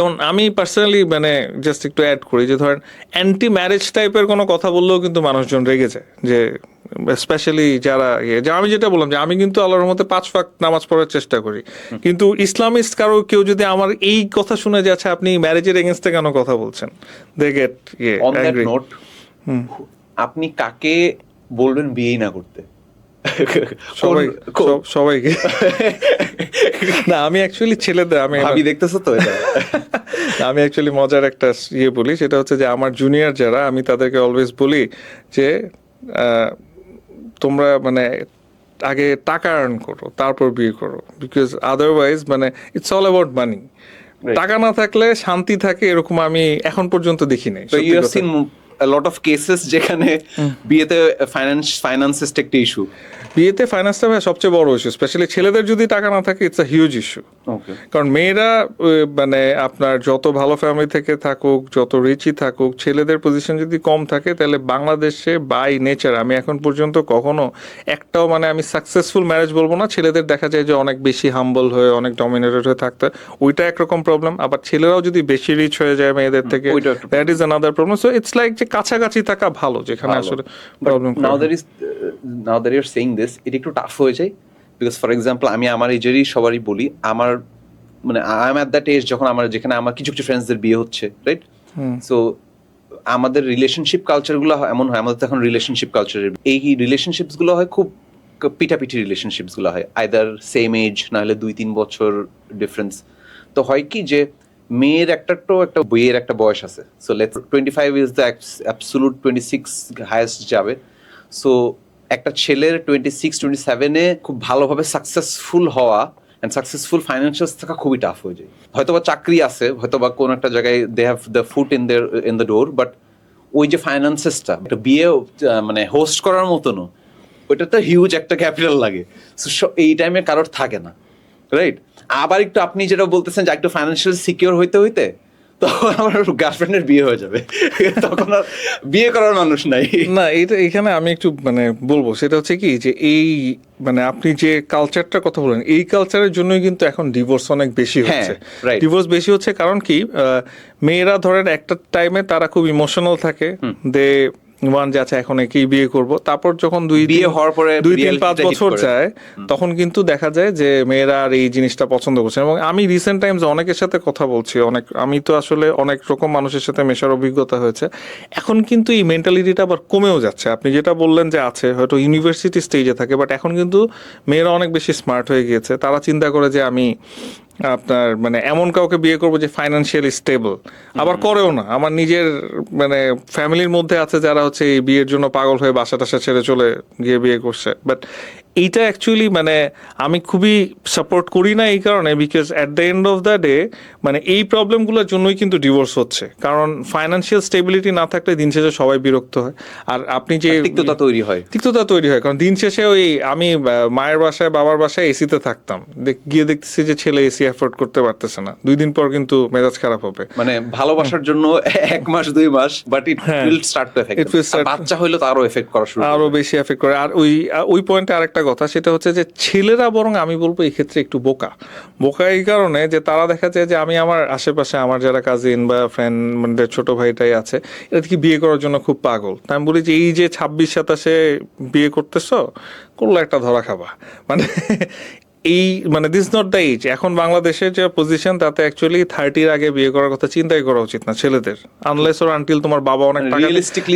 যেমন আমি পার্সোনালি মানে জাস্ট একটু অ্যাড করি যে ধরেন অ্যান্টি ম্যারেজ টাইপের কোনো কথা বললেও কিন্তু মানুষজন রেগে যায়, যে স্পেশালি যারা যে আমি যেটা বললাম যে আমি কিন্তু আল্লাহর মতে 5 ওয়াক্ত নামাজ পড়ার চেষ্টা করি, কিন্তু ইসলামিস্ট কারো কেউ যদি আমার এই কথা শুনে যে আচ্ছা আপনি ম্যারেজের এগেনস্টে কেন কথা বলছেন, they get on that note, আপনি কাকে বলবেন বিয়েই না করতে? সবাইকে না, আমি অ্যাকচুয়ালি ছেলেদের আমি দেখতেছো তো এটা আমি অ্যাকচুয়ালি মজার একটা বলি, সেটা হচ্ছে যে আমার জুনিয়র যারা, আমি তাদেরকে অলওয়েজ বলি যে তোমরা মানে আগে টাকা আর্ন করো তারপর বিয়ে করো, বিকজ আদারওয়াইজ মানে ইটস অল অ্যাবাউট মানি। টাকা না থাকলে শান্তি থাকে এরকম আমি এখন পর্যন্ত দেখি নাই। So you have seen a lot of cases যেখানে বিয়েতে ফাইন্যান্সেস একটা ইস্যু। বিয়েতে ফাইন্যান্সটা সবচেয়ে বড় ইস্যু, স্পেশালি ছেলেদের যদি টাকা না থাকে ইটস আ হিউজ ইস্যু। কারণ মেয়েরা মানে আপনার যত ভালো ফ্যামিলি থেকে থাকুক, যত রিচই থাকুক, ছেলেদের পজিশন যদি কম থাকে তাহলে বাংলাদেশে বাই নেচার আমি এখন পর্যন্ত কখনো একটাও মানে আমি সাকসেসফুল ম্যারেজ বলবো না, ছেলেদের দেখা যায় যে অনেক বেশি হাম্বল হয়ে অনেক ডমিনেটেড হয়ে থাকতে, ওইটা একরকম প্রবলেম। আবার ছেলেরাও যদি বেশি রিচ হয়ে যায় মেয়েদের থেকে, that is another problem. So it's like যে কাছাকাছি থাকা ভালো, যেখানে আসলে problem. Now that you are saying this, এটা একটু টাফ হয়ে যায়, বিকজ ফর এক্সাম্পল আমি আমার এজেরই সবারই বলি, আমার মানে I am at that age যখন যেখানে আমার কিছু কিছু ফ্রেন্ডসদের বিয়ে হচ্ছে, রাইট? সো আমাদের রিলেশনশিপ কালচারগুলো এমন হয়, আমাদের তো এখন রিলেশনশিপ কালচারের এই রিলেশনশিপসগুলো হয় খুব পিটাপিটি রিলেশনশিপসগুলো হয়, আইদার সেম এজ না হলে 2-3 বছর ডিফারেন্স। তো হয় কি যে মেয়ের একটা বইয়ের একটা বয়স আছে, so let's 25 is the absolute, 26 highest যাবে। সো একটা ছেলের 26-27-এ খুব ভালোভাবে সাকসেসফুল হওয়া অ্যান্ড সাকসেসফুল ফাইন্যান্সিয়ালস থাকা খুবই টাফ হয়ে যায়। হয়তোবা চাকরি আছে, হয়তোবা কোনো একটা জায়গায় they have the foot in the door, but ওই যে ফাইন্যান্সেসটা একটা বিয়ে মানে হোস্ট করার মতনও, ওইটা তো হিউজ একটা ক্যাপিটাল লাগে। সো এই টাইমে কারোর থাকে না, রাইট? আবার একটু আপনি যেটা বলতেছেন যে একটু ফাইন্যান্সিয়াল সিকিউর হইতে তখন আমার গার্লফ্রেন্ডের বিয়ে হয়ে যাবে, তখন আর বিয়ে করার মানুষ নাই। না, এটা এখানে আমি একটু মানে বলবো, সেটা হচ্ছে কি যে এই মানে আপনি যে কালচারটার কথা বলেন, এই কালচারের জন্যই কিন্তু এখন ডিভোর্স অনেক বেশি হচ্ছে। ডিভোর্স বেশি হচ্ছে কারণ কি, মেয়েরা ধরেন একটা টাইমে তারা খুব ইমোশনাল থাকে, দে ওয়ান যে আচ্ছা এখন একেই বিয়ে করব, তারপর যখন বিয়ে হওয়ার পরে 2-3-5 বছর যায় তখন কিন্তু দেখা যায় যে মেয়েরা আর এই জিনিসটা পছন্দ করছে। এবং আমি রিসেন্ট টাইমস অনেকের সাথে কথা বলছি, আমি তো আসলে অনেক রকম মানুষের সাথে মেশার অভিজ্ঞতা হয়েছে, এখন কিন্তু এই মেন্টালিটিটা আবার কমেও যাচ্ছে। আপনি যেটা বললেন যে আছে হয়তো ইউনিভার্সিটি স্টেজে থাকে, বাট এখন কিন্তু মেয়েরা অনেক বেশি স্মার্ট হয়ে গিয়েছে, তারা চিন্তা করে যে আমি আপনার মানে এমন কাউকে বিয়ে করবো যে ফাইন্যান্সিয়ালি স্টেবল, আবার করেও না। আমার নিজের মানে ফ্যামিলির মধ্যে আছে যারা হচ্ছে এই বিয়ের জন্য পাগল হয়ে বাসা টাসা ছেড়ে চলে গিয়ে বিয়ে করছে। বাট এইটা অ্যাকচুয়ালি মানে আমি খুবই সাপোর্ট করি না এই কারণে, because at the end of the day মানে এই প্রবলেমগুলোর জন্যই কিন্তু ডিভোর্স হচ্ছে, কারণ ফাইন্যান্সিয়াল স্টেবিলিটি না থাকলে দিন শেষে সবাই বিরক্ত হয়। আর আপনি যে তিক্ততা তৈরি হয়, কারণ দিন শেষে ওই আমি মায়ের বাসায় বাবার বাসায় এসিতে থাকতাম, গিয়ে দেখতেছি যে ছেলে এসি অ্যাফোর্ড করতে পারতেছে না, 2 দিন পর কিন্তু মেজাজ খারাপ হবে। মানে ভালোবাসার জন্য 1 মাস 2 মাস, but it will start to effect, বাচ্চা হইলো তো আরো এফেক্ট করা শুরু, আরো বেশি এফেক্ট করে। আর ওই পয়েন্টে আরেকটা কথা, সেটা হচ্ছে যে ছেলেরা বরং আমি বলবো এই ক্ষেত্রে একটু বোকা এই কারণে যে তারা দেখা যায় যে আমি আমার আশেপাশে আমার যারা কাজিন বা ফ্রেন্ড মানে ছোট ভাইটাই আছে, এটা কি বিয়ে করার জন্য খুব পাগল। তাই আমি বলি যে এই যে 26-27-এ বিয়ে করতেছো, করলে একটা ধরা খাবা, মানে এই মানে দিস নট দ্য এজ। এখন বাংলাদেশের যে পজিশন তাতে অ্যাকচুয়ালি 30-র আগে বিয়ে করার কথা চিন্তাই করা উচিত না ছেলেদের, আনলেস ওর আনটিল তোমার বাবা অনেক টাকা,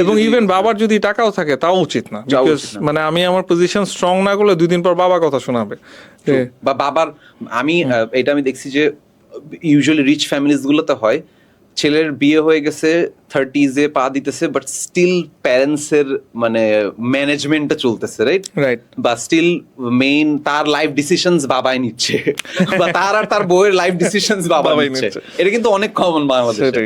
এবং ইভেন বাবার যদি টাকাও থাকে তাও উচিত না, বিকজ মানে আমি আমার পজিশন স্ট্রং না করলে 2 দিন পর বাবা কথা শোনাবে বা বাবার। এটা আমি দেখছি যে ইউজুয়ালি রিচ ফ্যামিলিজ গুলোতে হয়, ছেলের বিয়ে হয়ে গেছে 30s-এ পা দিতেছে, বাট স্টিল প্যারেন্টসের মানে ম্যানেজমেন্টটা চলতেছে, রাইট? বা স্টিল মেইন তার লাইফ ডিসিশনস বাবাই নিচ্ছে, বা তার আর তার বউয়ের লাইফ ডিসিশনস বাবাই নিচ্ছে। এটা কিন্তু অনেক কমন বাংলাদেশে।